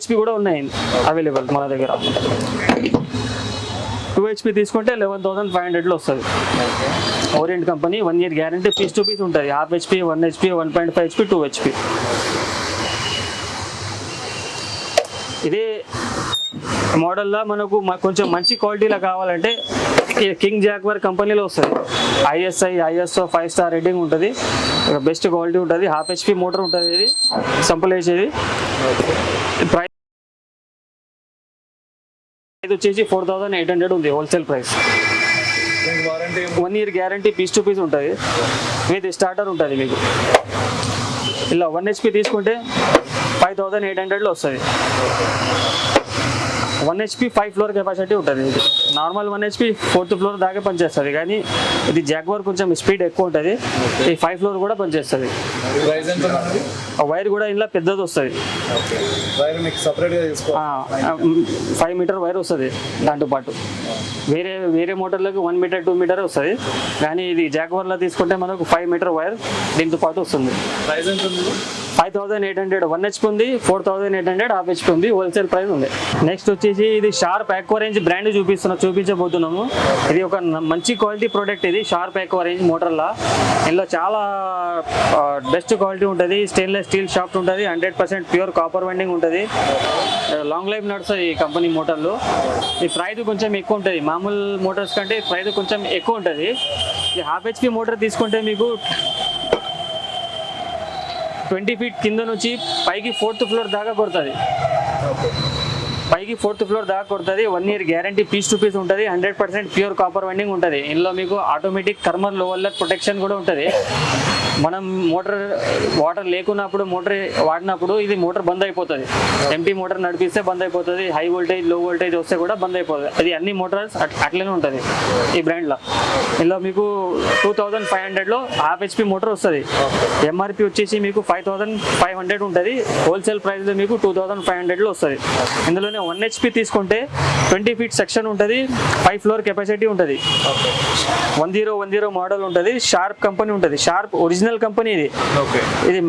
HP కూడా ఉన్నాయి available మన దగ్గర. 2 HP తీసుకుంటే 11,500లో వస్తుంది. Orient company 1 year guarantee, piece to piece ఉంటుంది. Half HP, 1 HP, 1.5 HP, 2 HP. ఇదే మోడల్లో మనకు కొంచెం మంచి క్వాలిటీలో కావాలంటే కింగ్ జాగ్వార్ కంపెనీలో వస్తుంది. ISO 5 star రేటింగ్ ఉంటుంది, బెస్ట్ క్వాలిటీ ఉంటుంది. హాఫ్ HP మోటార్ ఉంటుంది. ఇది సంపుల్ వేసేది. ప్రైస్ వచ్చేసి 4,800 ఉంది wholesale price. 1 year guarantee, piece to piece ఉంటుంది. విత్ స్టార్టర్ ఉంటుంది మీకు. ఇలా 1 HP తీసుకుంటే 5,800లో వస్తుంది. 1 HP 5 floor కెపాసిటీ ఉంటుంది. ఇది నార్మల్ 1 HP 4th floor దాకా పనిచేస్తుంది, కానీ ఇది జాగ్వార్ కొంచెం స్పీడ్ ఎక్కువ ఉంటుంది. ఈ 5 floor కూడా పనిచేస్తుంది. వైర్ కూడా ఇంట్లో పెద్దది వస్తుంది. 5 meter వైర్ వస్తుంది దాంతో పాటు. వేరే మోటార్లకు 1 meter 2 meter వస్తుంది, కానీ ఇది జాగ్వార్లో తీసుకుంటే మనకు 5 meter వైర్ దీంతో పాటు వస్తుంది. 5,800 1 HP ఉంది, 4,800 హాఫ్ HP ఉంది. హోల్సేల్ ప్రైస్ ఉంది. నెక్స్ట్ వచ్చేసి ఇది షార్ప్ ఆక్వారేంజ్ బ్రాండ్ చూపించబోతున్నాము. ఇది ఒక మంచి క్వాలిటీ ప్రోడక్ట్. ఇది షార్ప్ ఆక్వారేంజ్ మోటార్లా. ఇందులో చాలా బెస్ట్ క్వాలిటీ ఉంటుంది. స్టెయిన్లెస్ స్టీల్ షాఫ్ట్ ఉంటుంది. 100% ప్యూర్ కాపర్ వైండింగ్ ఉంటుంది. లాంగ్ లైఫ్ నడుస్తుంది ఈ కంపెనీ మోటార్లు. ఈ ప్రైస్ కొంచెం ఎక్కువ ఉంటుంది. మామూలు మోటార్స్ కంటే ప్రైస్ కొంచెం ఎక్కువ ఉంటుంది. ఈ హాఫ్ HP మోటార్ తీసుకుంటే మీకు 20 feet కింద నుంచి పైకి 4th floor దాకా కొడుతుంది. 1 year guarantee, piece to piece ఉంటుంది. 100% ప్యూర్ కాపర్ వైండింగ్ ఉంటుంది. ఇందులో మీకు ఆటోమేటిక్ థర్మల్ లోవర్ ప్రొటెక్షన్ కూడా ఉంటుంది. మనం వాటర్ లేకున్నప్పుడు మోటార్ వాడినప్పుడు ఇది మోటార్ బంద్ అయిపోతుంది. ఎంటీ మోటార్ నడిపిస్తే బంద్ అయిపోతుంది. హై వోల్టేజ్, లో వోల్టేజ్ వస్తే కూడా బంద్ అయిపోతుంది. అది అన్ని మోటార్స్ అట్లనే ఉంటుంది ఈ బ్రాండ్లో. ఇందులో మీకు 2,500లో హాఫ్ HP మోటార్ వస్తుంది. MRP వచ్చేసి మీకు 5,500 ఉంటుంది. హోల్సేల్ ప్రైస్లో మీకు 2,500లో వస్తుంది. ఇందులోనే 1 HP తీసుకుంటే 20 feet సెక్షన్ ఉంటుంది. 5 floor కెపాసిటీ ఉంటుంది. 1010 మోడల్ ఉంటుంది. షార్ప్ కంపెనీ ఉంటుంది. షార్ప్ ఒరిజినల్ కంపెనీ ఇది. ఇది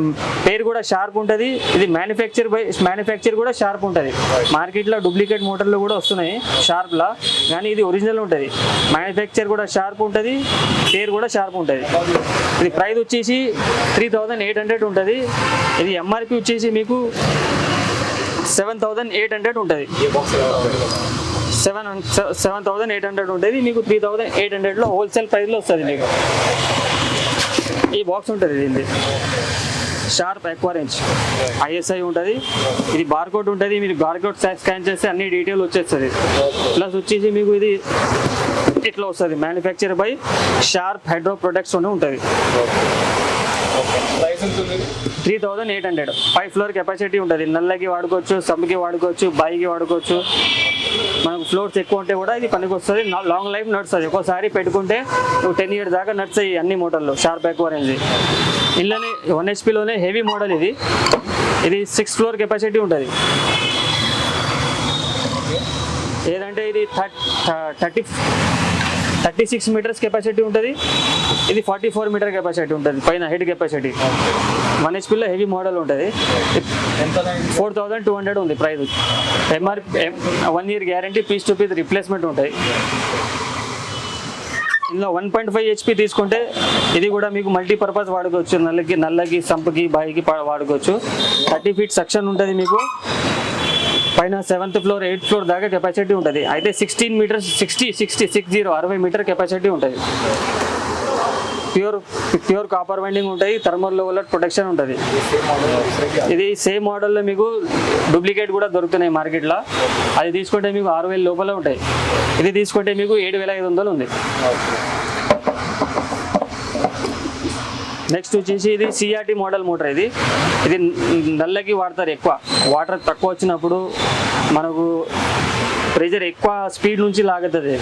పేరు కూడా షార్ప్ ఉంటుంది. ఇది మ్యానుఫ్యాక్చర్ కూడా షార్ప్ ఉంటుంది. మార్కెట్లో డూప్లికేట్ మోటార్లు కూడా వస్తున్నాయి షార్ప్లా, కానీ ఇది ఒరిజినల్ ఉంటుంది. మ్యానుఫ్యాక్చర్ కూడా షార్ప్ ఉంటుంది, పేరు కూడా షార్ప్ ఉంటుంది. ఇది ప్రైస్ వచ్చేసి 3,800 ఉంటుంది. ఇది MRP వచ్చేసి మీకు 7,800 ఉంటుంది. 7,800 ఉంటుంది. మీకు 3,800లో హోల్సేల్ ప్రైస్లో వస్తుంది. మీకు ఈ బాక్స్ ఉంటుంది. దీన్ని షార్ప్ ఆక్వారేంజ్ ISI ఉంటుంది. ఇది బార్కోడ్ ఉంటుంది. మీరు బార్కోడ్ స్కాన్ చేస్తే అన్ని డీటెయిల్ వచ్చేస్తుంది. ప్లస్ వచ్చేసి మీకు ఇది ఇట్లా వస్తుంది. Manufacture by sharp hydro products ఉంటుంది. 3,800 5 floor కెపాసిటీ ఉంటుంది. నల్లకి వాడుకోవచ్చు, సమ్కి వాడుకోవచ్చు, బాయికి వాడుకోవచ్చు. మనకు ఫ్లోర్స్ ఎక్కువ ఉంటే కూడా ఇది పనికి వస్తుంది. లాంగ్ లైఫ్ నడుస్తుంది. ఒక్కోసారి పెట్టుకుంటే 10 years దాకా నడుస్తాయి అన్ని మోటార్లు షార్ప్ ఆక్వారేంజ్. ఇందులోనే 1 HPలోనే హెవీ మోడల్ ఇది. ఇది 6 floor కెపాసిటీ ఉంటుంది. ఏదంటే ఇది 36 meters కెపాసిటీ ఉంటుంది. ఇది 44 meter కెపాసిటీ ఉంటుంది. పైన హెడ్ కెపాసిటీ 1 HPలో హెవీ మోడల్ ఉంటుంది. 4,200 ఉంది price. MRP 1 year guarantee, piece to పీస్ రిప్లేస్మెంట్ ఉంటాయి. ఇందులో 1.5 HP తీసుకుంటే ఇది కూడా మీకు మల్టీపర్పస్ వాడుకోవచ్చు. నల్లకి, సంపుకి, బాయికి వాడుకోవచ్చు. 30 feet సెక్షన్ ఉంటుంది. మీకు పైన 7th floor 8th floor దాకా కెపాసిటీ ఉంటుంది. అయితే 16 meters 60 meter కెపాసిటీ ఉంటుంది. ప్యూర్ కాపర్ వైండింగ్ ఉంటాయి. థర్మల్ లెవెల్ ప్రొటెక్షన్ ఉంటుంది. ఇది సేమ్ మోడల్లో మీకు డూప్లికేట్ కూడా దొరుకుతున్నాయి మార్కెట్లో. అది తీసుకుంటే మీకు 6,000 లోపల ఉంటాయి. ఇది తీసుకుంటే మీకు 7,500 ఉంది. నెక్స్ట్ వచ్చేసి ఇది CRT మోడల్ మోటార్. ఇది నల్లకి వాడతారు ఎక్కువ. వాటర్ తక్కువ వచ్చినప్పుడు మనకు ప్రెజర్ ఎక్కువ స్పీడ్ నుంచి లాగుతుంది.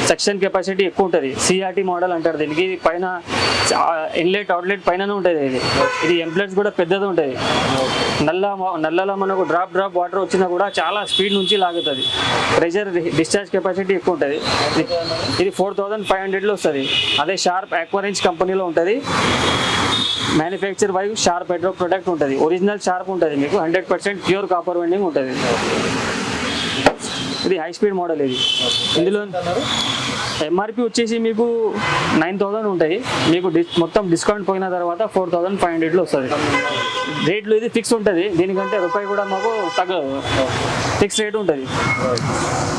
సెక్షన్ కెపాసిటీ ఎక్కువ ఉంటుంది. CRT మోడల్ అంటారు దీనికి. పైన ఇన్లెట్ అవుట్లెట్ పైననే ఉంటుంది. ఇది ఎంప్లెట్స్ కూడా పెద్దది ఉంటుంది. నల్లలో మనకు డ్రాప్ వాటర్ వచ్చినా కూడా చాలా స్పీడ్ నుంచి లాగుతుంది. ప్రెజర్ డిశ్చార్జ్ కెపాసిటీ ఎక్కువ ఉంటుంది. ఇది 4,500లో వస్తుంది. అదే షార్ప్ ఆక్వారేంజ్ కంపెనీలో ఉంటుంది. Manufacture by sharp hydro product ఉంటుంది, ఒరిజినల్ షార్ప్ ఉంటుంది మీకు, 100% ప్యూర్ కాపర్ వైండింగ్ ఉంటుంది. ఇది హై స్పీడ్ మోడల్. ఇది ఇందులో ఎంఆర్పి వచ్చేసి మీకు 9,000 ఉంటాయి, మీకు మొత్తం డిస్కౌంట్ పోయిన తర్వాత 4,500లో వస్తుంది. రేట్లు ఇది ఫిక్స్ ఉంటుంది, దీనికంటే రూపాయి కూడా మాకు తగ్గదు, ఫిక్స్ రేట్ ఉంటుంది.